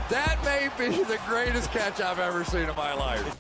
That may be the greatest catch I've ever seen in my life.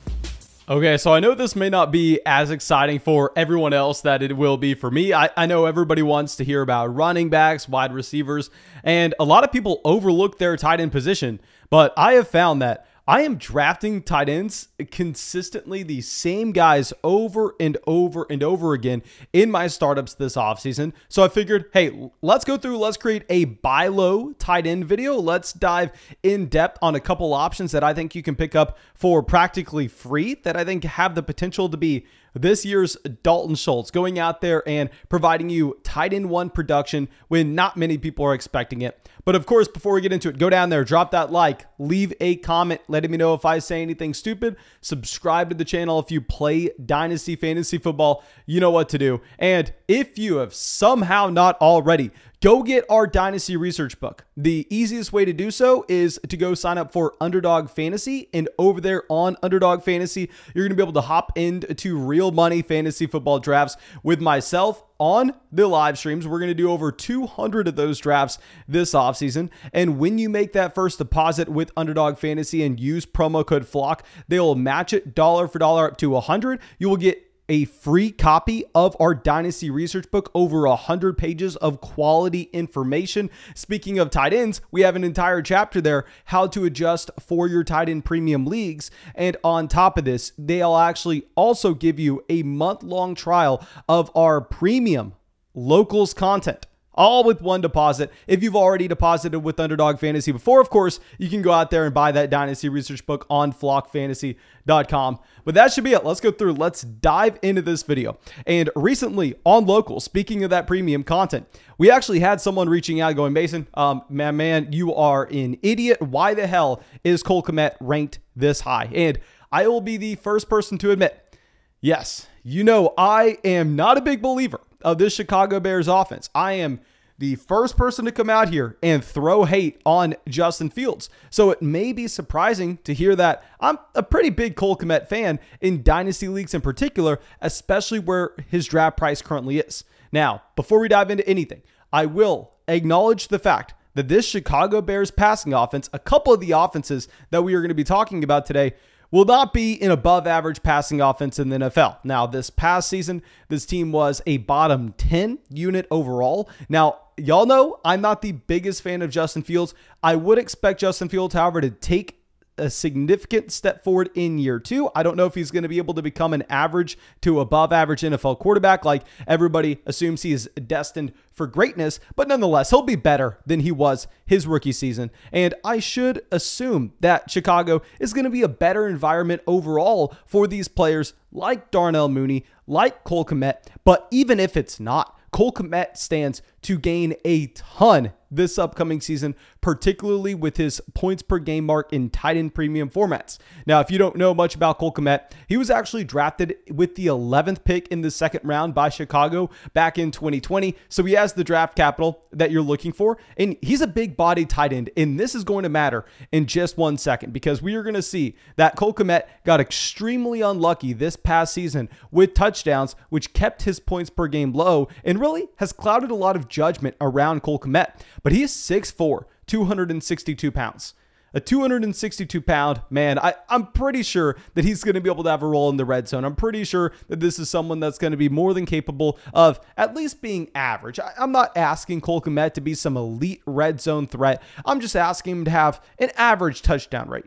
Okay, so I know this may not be as exciting for everyone else that it will be for me. I know everybody wants to hear about running backs, wide receivers, and a lot of people overlook their tight end position. But I have found that I am drafting tight ends consistently the same guys over and over and over again in my startups this offseason. So I figured, hey, let's go through, let's create a buy low tight end video. Let's dive in depth on a couple options that I think you can pick up for practically free that I think have the potential to be this year's Dalton Schultz, going out there and providing you tight end one production when not many people are expecting it. But of course, before we get into it, go down there, drop that like, leave a comment, letting me know if I say anything stupid, subscribe to the channel. If you play Dynasty Fantasy Football, you know what to do. And if you have somehow not already, go get our Dynasty research book. The easiest way to do so is to go sign up for Underdog Fantasy. And over there on Underdog Fantasy, you're going to be able to hop into real money fantasy football drafts with myself on the live streams. We're going to do over 200 of those drafts this offseason. And when you make that first deposit with Underdog Fantasy and use promo code FLOCK, they will match it dollar for dollar up to 100. You will get a free copy of our Dynasty research book, over 100 pages of quality information. Speaking of tight ends, we have an entire chapter there, how to adjust for your tight end premium leagues. And on top of this, they'll actually also give you a month-long trial of our premium locals content, all with one deposit. If you've already deposited with Underdog Fantasy before, of course, you can go out there and buy that Dynasty research book on flockfantasy.com. But that should be it. Let's go through. Let's dive into this video. And recently on local, speaking of that premium content, we actually had someone reaching out going, Mason, man, you are an idiot. Why the hell is Cole Kmet ranked this high? And I will be the first person to admit, yes, you know, I am not a big believer of this Chicago Bears offense. I am the first person to come out here and throw hate on Justin Fields. So it may be surprising to hear that I'm a pretty big Cole Kmet fan in dynasty leagues in particular, especially where his draft price currently is. Now, before we dive into anything, I will acknowledge the fact that this Chicago Bears passing offense, a couple of the offenses that we are going to be talking about today, will not be an above average passing offense in the NFL. Now, this past season, this team was a bottom 10 unit overall. Now, y'all know I'm not the biggest fan of Justin Fields. I would expect Justin Fields, however, to take a significant step forward in year two. I don't know if he's going to be able to become an average to above average NFL quarterback like everybody assumes he is destined for greatness, but nonetheless, he'll be better than he was his rookie season. And I should assume that Chicago is going to be a better environment overall for these players like Darnell Mooney, like Cole Kmet. But even if it's not, Cole Kmet stands to gain a ton this upcoming season, particularly with his points per game mark in tight end premium formats. Now, if you don't know much about Cole Kmet, he was actually drafted with the 11th pick in the second round by Chicago back in 2020. So he has the draft capital that you're looking for, and he's a big body tight end. And this is going to matter in just 1 second, because we are going to see that Cole Kmet got extremely unlucky this past season with touchdowns, which kept his points per game low and really has clouded a lot of judgment around Cole Kmet. But he is 6'4", 262 pounds. A 262-pound man. I'm pretty sure that he's going to be able to have a role in the red zone. I'm pretty sure that this is someone that's going to be more than capable of at least being average. I'm not asking Cole Kmet to be some elite red zone threat. I'm just asking him to have an average touchdown rate.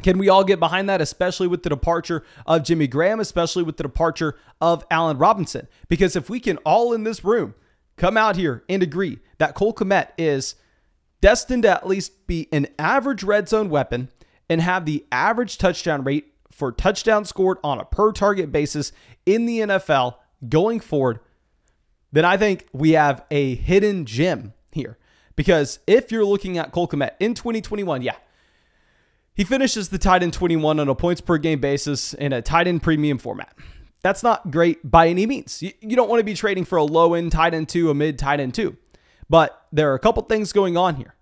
Can we all get behind that, especially with the departure of Jimmy Graham, especially with the departure of Allen Robinson? Because if we can all in this room come out here and agree that Cole Kmet is destined to at least be an average red zone weapon and have the average touchdown rate for touchdowns scored on a per target basis in the NFL going forward, then I think we have a hidden gem here. Because if you're looking at Cole Kmet in 2021, yeah, he finishes the tight end 21 on a points per game basis in a tight end premium format. That's not great by any means. You don't want to be trading for a low-end tight end 2, a mid tight end 2. But there are a couple things going on here.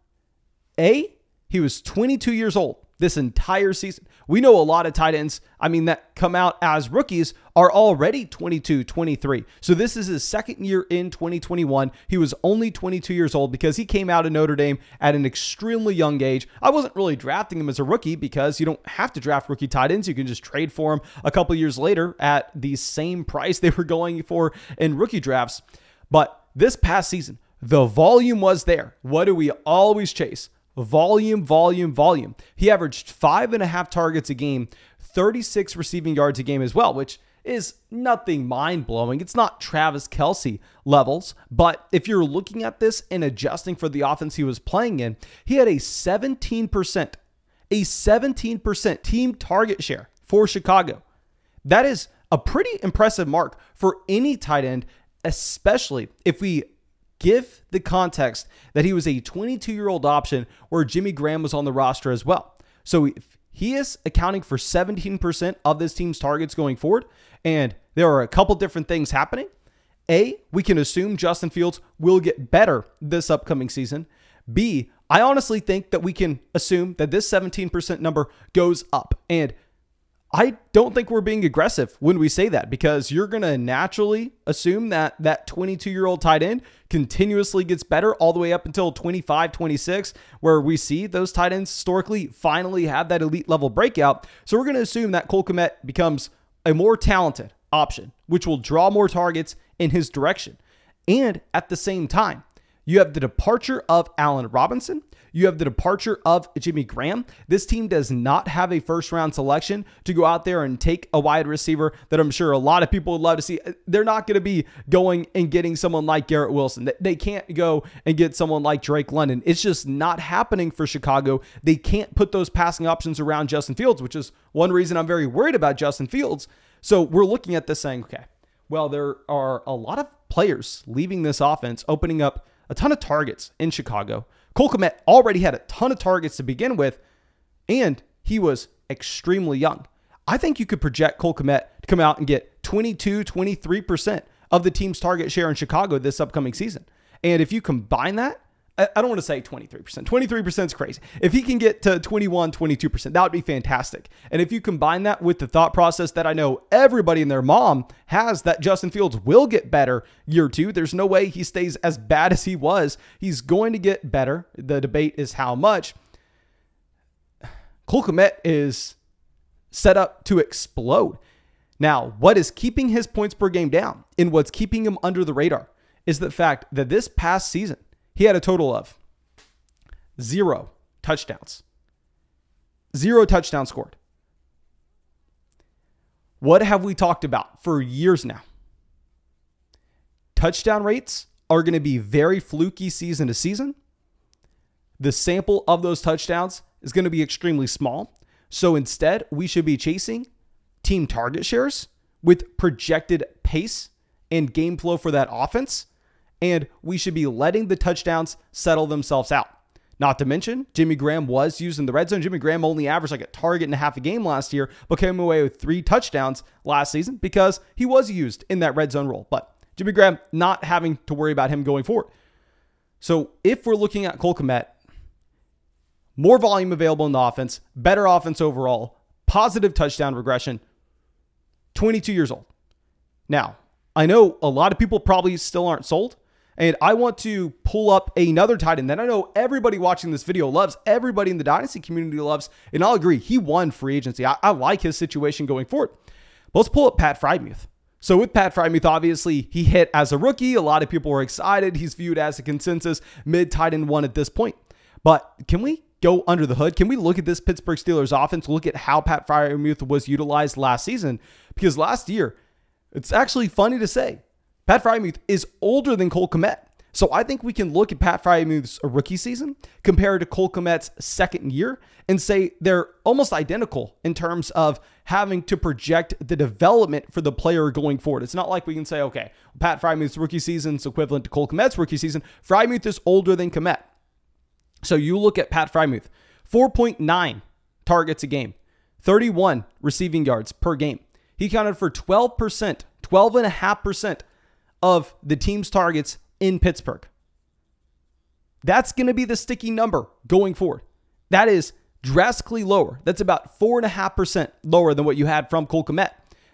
A, he was 22 years old this entire season. We know a lot of tight ends, that come out as rookies are already 22, 23. So this is his second year in 2021. He was only 22 years old because he came out of Notre Dame at an extremely young age. I wasn't really drafting him as a rookie because you don't have to draft rookie tight ends. You can just trade for him a couple years later at the same price they were going for in rookie drafts. But this past season, the volume was there. What do we always chase? Volume, volume, volume. He averaged 5.5 targets a game, 36 receiving yards a game as well, which is nothing mind-blowing. It's not Travis Kelce levels, but if you're looking at this and adjusting for the offense he was playing in, he had a 17% team target share for Chicago. That is a pretty impressive mark for any tight end, especially if we give the context that he was a 22-year-old option where Jimmy Graham was on the roster as well. So he is accounting for 17% of this team's targets going forward. And there are a couple different things happening. A, we can assume Justin Fields will get better this upcoming season. B, I honestly think that we can assume that this 17% number goes up. And I don't think we're being aggressive when we say that, because you're going to naturally assume that that 22-year-old tight end continuously gets better all the way up until 25, 26, where we see those tight ends historically finally have that elite level breakout. So we're going to assume that Cole Kmet becomes a more talented option, which will draw more targets in his direction. And at the same time, you have the departure of Allen Robinson. You have the departure of Jimmy Graham. This team does not have a first-round selection to go out there and take a wide receiver that I'm sure a lot of people would love to see. They're not going to be going and getting someone like Garrett Wilson. They can't go and get someone like Drake London. It's just not happening for Chicago. They can't put those passing options around Justin Fields, which is one reason I'm very worried about Justin Fields. So we're looking at this saying, okay, well, there are a lot of players leaving this offense, opening up a ton of targets in Chicago. Cole Kmet already had a ton of targets to begin with, and he was extremely young. I think you could project Cole Kmet to come out and get 22, 23% of the team's target share in Chicago this upcoming season. And if you combine that, I don't want to say 23%. 23% is crazy. If he can get to 21, 22%, that would be fantastic. And if you combine that with the thought process that I know everybody and their mom has, that Justin Fields will get better year two. There's no way he stays as bad as he was. He's going to get better. The debate is how much. Cole Kmet is set up to explode. Now, what is keeping his points per game down and what's keeping him under the radar is the fact that this past season, he had a total of 0 touchdowns. 0 touchdowns scored. What have we talked about for years now? Touchdown rates are going to be very fluky season to season. The sample of those touchdowns is going to be extremely small. So instead, we should be chasing team target shares with projected pace and game flow for that offense. And we should be letting the touchdowns settle themselves out. Not to mention, Jimmy Graham was used in the red zone. Jimmy Graham only averaged like a target and a half a game last year, but came away with 3 touchdowns last season because he was used in that red zone role. But Jimmy Graham, not having to worry about him going forward. So if we're looking at Cole Kmet, more volume available in the offense, better offense overall, positive touchdown regression, 22 years old. Now, I know a lot of people probably still aren't sold. And I want to pull up another tight end that I know everybody watching this video loves, everybody in the Dynasty community loves, and I'll agree, he won free agency. I like his situation going forward. But let's pull up Pat Freimuth. So with Pat Freimuth, obviously, he hit as a rookie. A lot of people were excited. He's viewed as a consensus mid-tight end one at this point. But can we go under the hood? Can we look at this Pittsburgh Steelers offense, look at how Pat Freimuth was utilized last season? Because last year, it's actually funny to say, Pat Freimuth is older than Cole Kmet. So I think we can look at Pat Freimuth's rookie season compared to Cole Kmet's second year and say they're almost identical in terms of having to project the development for the player going forward. It's not like we can say, okay, Pat Freimuth's rookie season is equivalent to Cole Kmet's rookie season. Freimuth is older than Kmet. So you look at Pat Freimuth, 4.9 targets a game, 31 receiving yards per game. He counted for 12%, 12.5% of the team's targets in Pittsburgh. That's going to be the sticky number going forward. That is drastically lower. That's about 4.5% lower than what you had from Cole Kmet.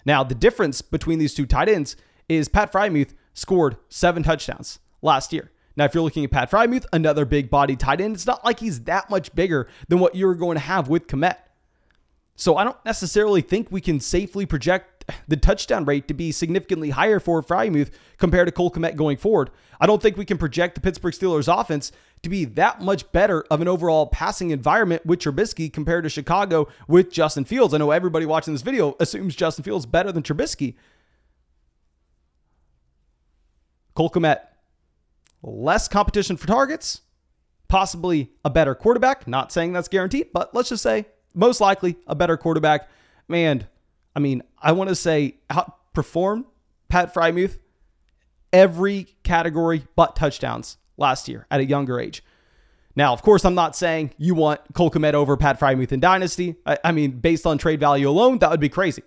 Now, the difference between these two tight ends is Pat Freimuth scored 7 touchdowns last year. Now, if you're looking at Pat Freimuth, another big body tight end, it's not like he's that much bigger than what you're going to have with Kmet. So I don't necessarily think we can safely project the touchdown rate to be significantly higher for Freimuth compared to Cole Kmet going forward. I don't think we can project the Pittsburgh Steelers offense to be that much better of an overall passing environment with Trubisky compared to Chicago with Justin Fields. I know everybody watching this video assumes Justin Fields is better than Trubisky. Cole Kmet, less competition for targets, possibly a better quarterback. Not saying that's guaranteed, but let's just say most likely a better quarterback. Man, I mean, I want to say outperformed Pat Freimuth every category but touchdowns last year at a younger age. Now, of course, I'm not saying you want Cole Kmet over Pat Freimuth in Dynasty. I mean, based on trade value alone, that would be crazy.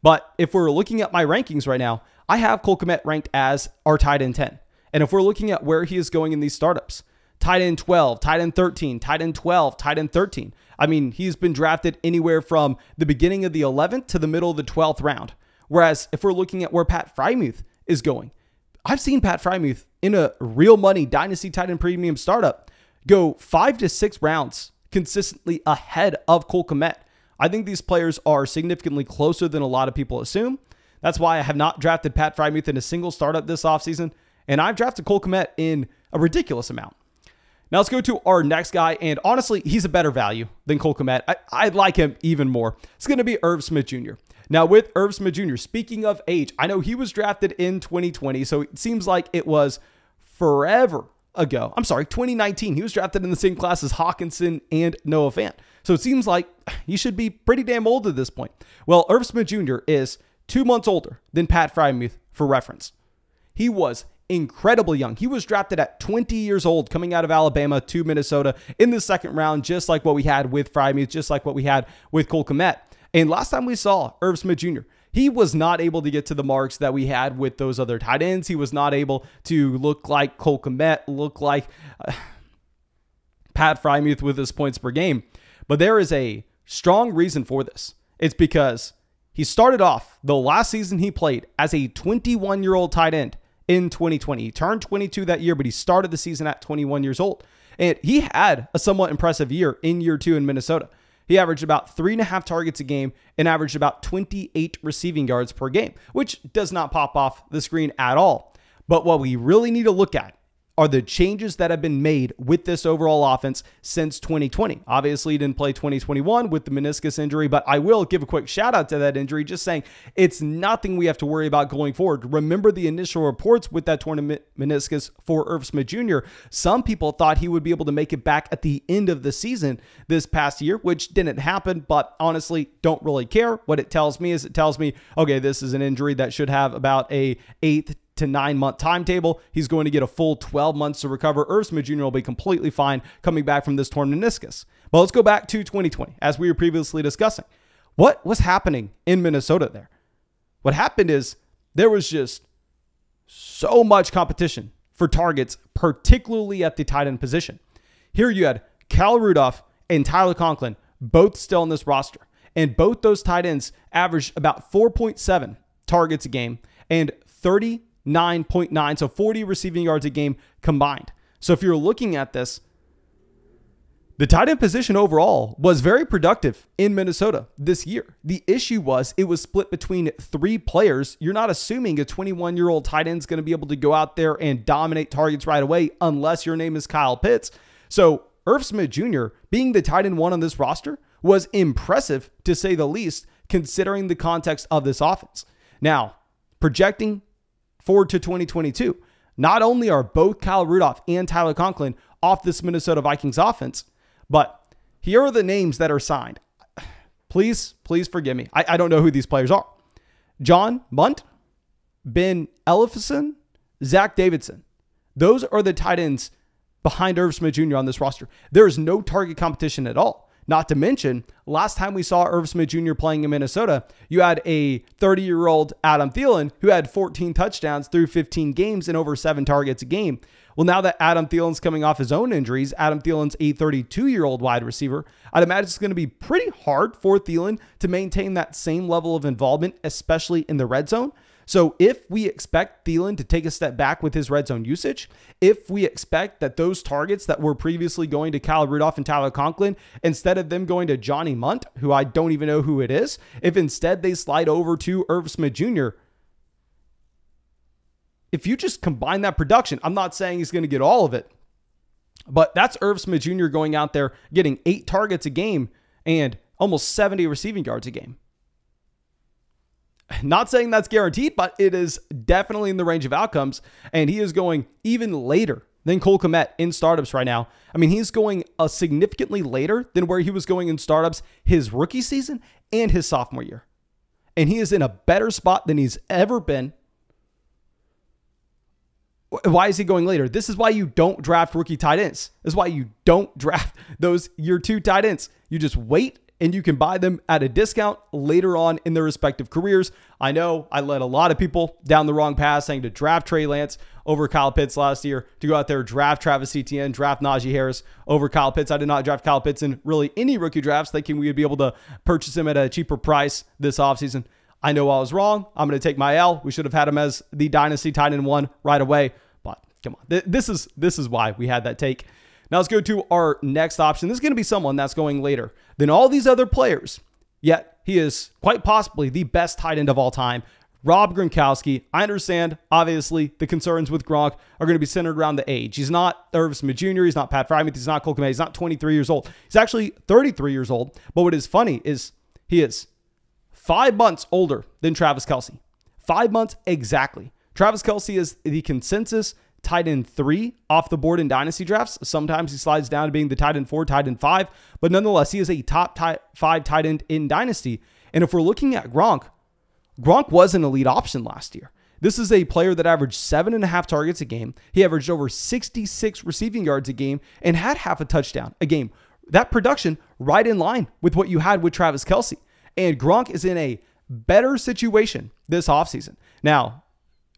But if we're looking at my rankings right now, I have Cole Kmet ranked as our tight end 10. And if we're looking at where he is going in these startups, tight end 12, tight end 13, tight end 12, tight end 13. I mean, he's been drafted anywhere from the beginning of the 11th to the middle of the 12th round. Whereas if we're looking at where Pat Freimuth is going, I've seen Pat Freimuth in a real money Dynasty tight end premium startup go 5 to 6 rounds consistently ahead of Cole Kmet. I think these players are significantly closer than a lot of people assume. That's why I have not drafted Pat Freimuth in a single startup this offseason. And I've drafted Cole Kmet in a ridiculous amount. Now let's go to our next guy. And honestly, he's a better value than Cole Kmet. I like him even more. It's going to be Irv Smith Jr. Now with Irv Smith Jr., speaking of age, I know he was drafted in 2020. So it seems like it was forever ago. I'm sorry, 2019. He was drafted in the same class as Hawkinson and Noah Fant. So it seems like he should be pretty damn old at this point. Well, Irv Smith Jr. is 2 months older than Pat Freimuth for reference. He was incredibly young. He was drafted at 20 years old coming out of Alabama to Minnesota in the second round, just like what we had with Freimuth, just like what we had with Cole Kmet. And last time we saw Irv Smith Jr., he was not able to get to the marks that we had with those other tight ends. He was not able to look like Cole Kmet, look like Pat Freimuth with his points per game. But there is a strong reason for this. It's because he started off the last season he played as a 21-year-old tight end in 2020. He turned 22 that year, but he started the season at 21 years old. And he had a somewhat impressive year in year 2 in Minnesota. He averaged about 3.5 targets a game and averaged about 28 receiving yards per game, which does not pop off the screen at all. But what we really need to look at are the changes that have been made with this overall offense since 2020. Obviously, he didn't play 2021 with the meniscus injury, but I will give a quick shout out to that injury, just saying it's nothing we have to worry about going forward. Remember the initial reports with that torn meniscus for Irv Smith Jr. Some people thought he would be able to make it back at the end of the season this past year, which didn't happen, but honestly, don't really care. What it tells me is okay, this is an injury that should have about a 8 to 9 month timetable. He's going to get a full 12 months to recover. Irv Smith Jr. will be completely fine coming back from this torn meniscus. But let's go back to 2020, as we were previously discussing. What was happening in Minnesota there? What happened is there was just so much competition for targets, particularly at the tight end position. Here you had Kyle Rudolph and Tyler Conklin, both still on this roster. And both those tight ends averaged about 4.7 targets a game and 39.9, so 40 receiving yards a game combined. So if you're looking at this, the tight end position overall was very productive in Minnesota this year. The issue was it was split between 3 players. You're not assuming a 21-year-old tight end is going to be able to go out there and dominate targets right away unless your name is Kyle Pitts. So Irv Smith Jr. being the tight end 1 on this roster was impressive to say the least, considering the context of this offense. Now, projecting forward to 2022, not only are both Kyle Rudolph and Tyler Conklin off this Minnesota Vikings offense, but here are the names that are signed. Please forgive me. I don't know who these players are. John Munt, Ben Ellefson, Zach Davidson. Those are the tight ends behind Irv Smith Jr. on this roster. There is no target competition at all. Not to mention, last time we saw Irv Smith Jr. playing in Minnesota, you had a 30-year-old Adam Thielen who had 14 touchdowns through 15 games and over 7 targets a game. Well, now that Adam Thielen's coming off his own injuries, Adam Thielen's a 32-year-old wide receiver, I'd imagine it's going to be pretty hard for Thielen to maintain that same level of involvement, especially in the red zone. So if we expect Thielen to take a step back with his red zone usage, if we expect that those targets that were previously going to Kyle Rudolph and Tyler Conklin, instead of them going to Johnny Munt, who I don't even know who it is, if instead they slide over to Irv Smith Jr., if you just combine that production, I'm not saying he's going to get all of it, but that's Irv Smith Jr. going out there getting 8 targets a game and almost 70 receiving yards a game. Not saying that's guaranteed, but it is definitely in the range of outcomes. And he is going even later than Cole Kmet in startups right now. I mean, he's going significantly later than where he was going in startups his rookie season and his sophomore year. And he is in a better spot than he's ever been. Why is he going later? This is why you don't draft rookie tight ends. This is why you don't draft those year 2 tight ends. You just wait, and you can buy them at a discount later on in their respective careers. I know I led a lot of people down the wrong path saying to draft Trey Lance over Kyle Pitts last year, to go out there, draft Travis Etienne, draft Najee Harris over Kyle Pitts. I did not draft Kyle Pitts in really any rookie drafts, thinking we would be able to purchase him at a cheaper price this offseason. I know I was wrong. I'm going to take my L. We should have had him as the Dynasty tight end 1 right away. But come on, this is why we had that take. Now let's go to our next option. This is going to be someone that's going later than all these other players, yet he is quite possibly the best tight end of all time, Rob Gronkowski. I understand, obviously, the concerns with Gronk are going to be centered around the age. He's not Irv Smith Jr., he's not Pat Freimuth, he's not Cole Kmet, he's not 23 years old. He's actually 33 years old, but what is funny is he is 5 months older than Travis Kelce. 5 months exactly. Travis Kelce is the consensus tight end 3 off the board in dynasty drafts. Sometimes he slides down to being the tight end 4, tight end 5, but nonetheless, he is a top 5 tight end in dynasty. And if we're looking at Gronk was an elite option last year. This is a player that averaged 7.5 targets a game. He averaged over 66 receiving yards a game and had half a touchdown a game. That production right in line with what you had with Travis Kelce. And Gronk is in a better situation this offseason. Now,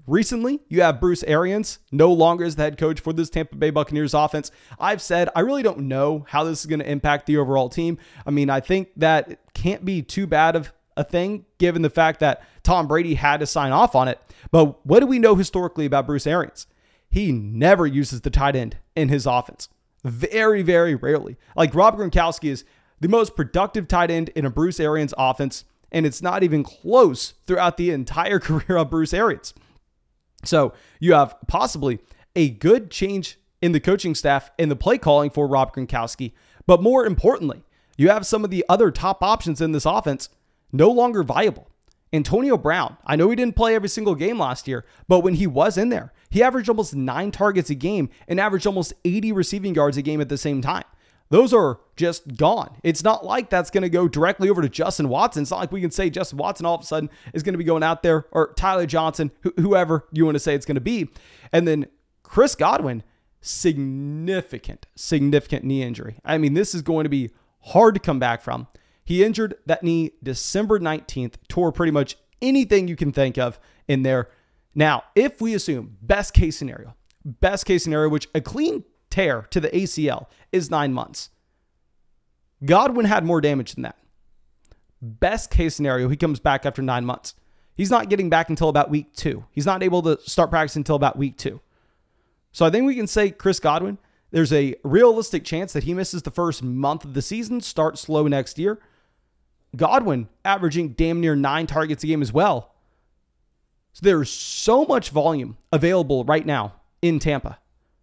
recently, you have Bruce Arians no longer as the head coach for this Tampa Bay Buccaneers offense. I've said I really don't know how this is going to impact the overall team. I mean, I think that it can't be too bad of a thing given the fact that Tom Brady had to sign off on it. But what do we know historically about Bruce Arians? He never uses the tight end in his offense. Very, very rarely. Like Rob Gronkowski is the most productive tight end in a Bruce Arians offense, and it's not even close throughout the entire career of Bruce Arians. So you have possibly a good change in the coaching staff and the play calling for Rob Gronkowski. But more importantly, you have some of the other top options in this offense no longer viable. Antonio Brown, I know he didn't play every single game last year, but when he was in there, he averaged almost 9 targets a game and averaged almost 80 receiving yards a game at the same time. Those are just gone. It's not like that's going to go directly over to Justin Watson. It's not like we can say Justin Watson all of a sudden is going to be going out there, or Tyler Johnson, whoever you want to say it's going to be. And then Chris Godwin, significant knee injury. I mean, this is going to be hard to come back from. He injured that knee December 19th, tore pretty much anything you can think of in there. Now, if we assume best case scenario, which a clean tear to the ACL is 9 months. Godwin had more damage than that. Best case scenario, he comes back after 9 months. He's not getting back until about week 2. He's not able to start practicing until about week 2. So I think we can say Chris Godwin, there's a realistic chance that he misses the first month of the season, starts slow next year. Godwin averaging damn near 9 targets a game as well. So there's so much volume available right now in Tampa.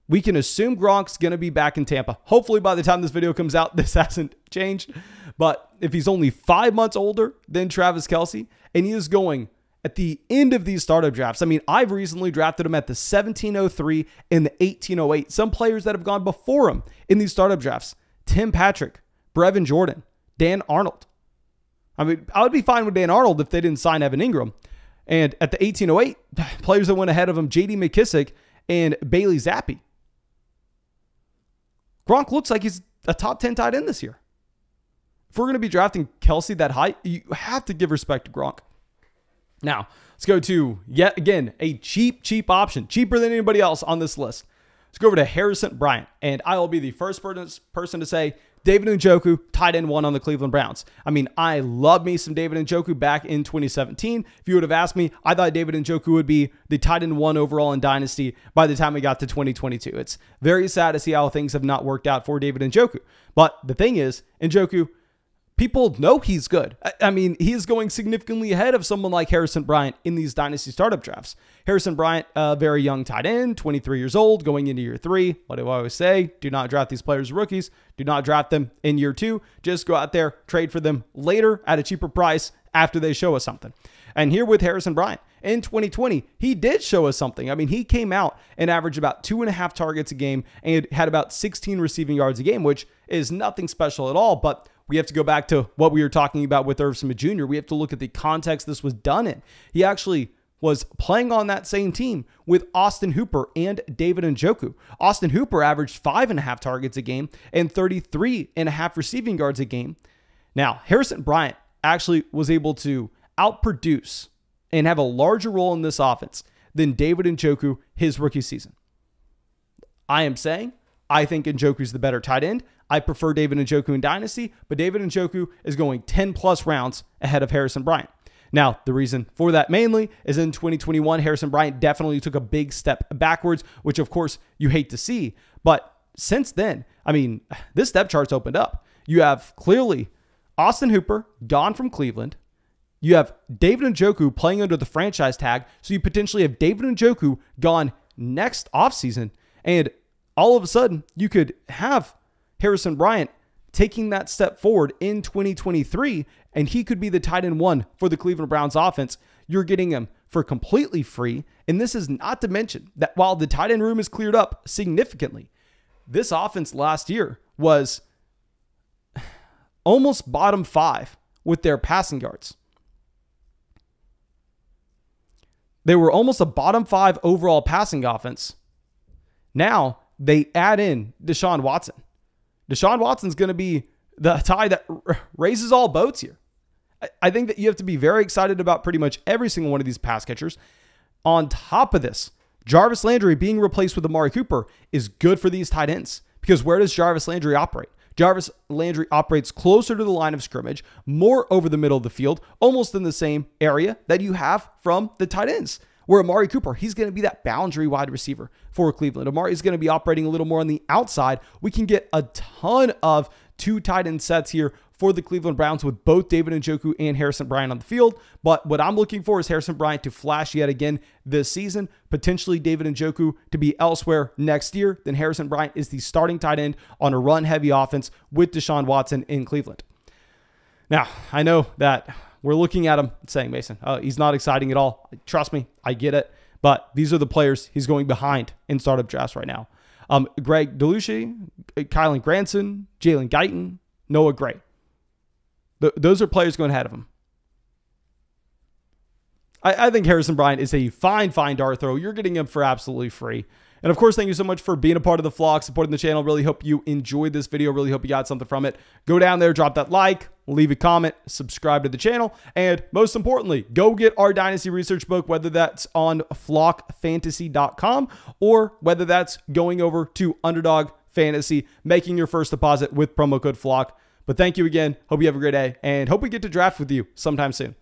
We can assume Gronk's going to be back in Tampa. Hopefully by the time this video comes out, this hasn't changed. But if he's only 5 months older than Travis Kelce, and he is going at the end of these startup drafts. I mean, I've recently drafted him at the 1703 and the 1808. Some players that have gone before him in these startup drafts: Tim Patrick, Brevin Jordan, Dan Arnold. I mean, I would be fine with Dan Arnold if they didn't sign Evan Ingram. And at the 1808, players that went ahead of him: J.D. McKissick and Bailey Zappi. Gronk looks like he's a top 10 tight end this year. If we're going to be drafting Kelce that high, you have to give respect to Gronk. Now, let's go to, yet again, a cheap option. Cheaper than anybody else on this list. Let's go over to Harrison Bryant, and I will be the first person to say David Njoku, tight end 1 on the Cleveland Browns. I mean, I love me some David Njoku back in 2017. If you would have asked me, I thought David Njoku would be the tight end 1 overall in Dynasty by the time we got to 2022. It's very sad to see how things have not worked out for David Njoku. But the thing is, Njoku, people know he's good. I mean, he is going significantly ahead of someone like Harrison Bryant in these Dynasty startup drafts. Harrison Bryant, a very young tight end, 23 years old, going into year 3. What do I always say? Do not draft these players as rookies. Do not draft them in year 2. Just go out there, trade for them later at a cheaper price after they show us something. And here with Harrison Bryant, in 2020, he did show us something. I mean, he came out and averaged about 2.5 targets a game and had about 16 receiving yards a game, which is nothing special at all. But we have to go back to what we were talking about with Irv Smith Jr. We have to look at the context this was done in. He actually was playing on that same team with Austin Hooper and David Njoku. Austin Hooper averaged 5.5 targets a game and 33.5 receiving yards a game. Now, Harrison Bryant actually was able to outproduce and have a larger role in this offense than David Njoku his rookie season. I am saying I think Njoku's the better tight end. I prefer David Njoku in Dynasty, but David Njoku is going 10 plus rounds ahead of Harrison Bryant. Now, the reason for that mainly is in 2021, Harrison Bryant definitely took a big step backwards, which of course you hate to see. But since then, I mean, this depth chart's opened up. You have clearly Austin Hooper gone from Cleveland. You have David Njoku playing under the franchise tag. So you potentially have David Njoku gone next offseason. And all of a sudden, you could have Harrison Bryant taking that step forward in 2023, and he could be the tight end 1 for the Cleveland Browns offense. You're getting him for completely free. And this is not to mention that while the tight end room is cleared up significantly, this offense last year was almost bottom 5 with their passing yards. They were almost a bottom 5 overall passing offense. Now they add in Deshaun Watson. Deshaun Watson's going to be the tie that raises all boats here. I think that you have to be very excited about pretty much every single one of these pass catchers. On top of this, Jarvis Landry being replaced with Amari Cooper is good for these tight ends, because where does Jarvis Landry operate? Jarvis Landry operates closer to the line of scrimmage, more over the middle of the field, almost in the same area that you have from the tight ends. Where Amari Cooper, he's going to be that boundary wide receiver for Cleveland. Amari is going to be operating a little more on the outside. We can get a ton of 2 tight end sets here for the Cleveland Browns with both David Njoku and Harrison Bryant on the field. But what I'm looking for is Harrison Bryant to flash yet again this season, potentially David Njoku to be elsewhere next year. Then Harrison Bryant is the starting tight end on a run-heavy offense with Deshaun Watson in Cleveland. Now, I know that we're looking at him saying, Mason, he's not exciting at all. Trust me, I get it. But these are the players he's going behind in startup drafts right now. Greg Delucci, Kylan Granson, Jalen Guyton, Noah Gray. Those are players going ahead of him. I think Harrison Bryant is a fine dart throw. You're getting him for absolutely free. And of course, thank you so much for being a part of the flock, supporting the channel. Really hope you enjoyed this video. Really hope you got something from it. Go down there, drop that like, leave a comment, subscribe to the channel, and most importantly, go get our Dynasty Research book, whether that's on flockfantasy.com or whether that's going over to Underdog Fantasy, making your first deposit with promo code FLOCK. But thank you again. Hope you have a great day, and hope we get to draft with you sometime soon.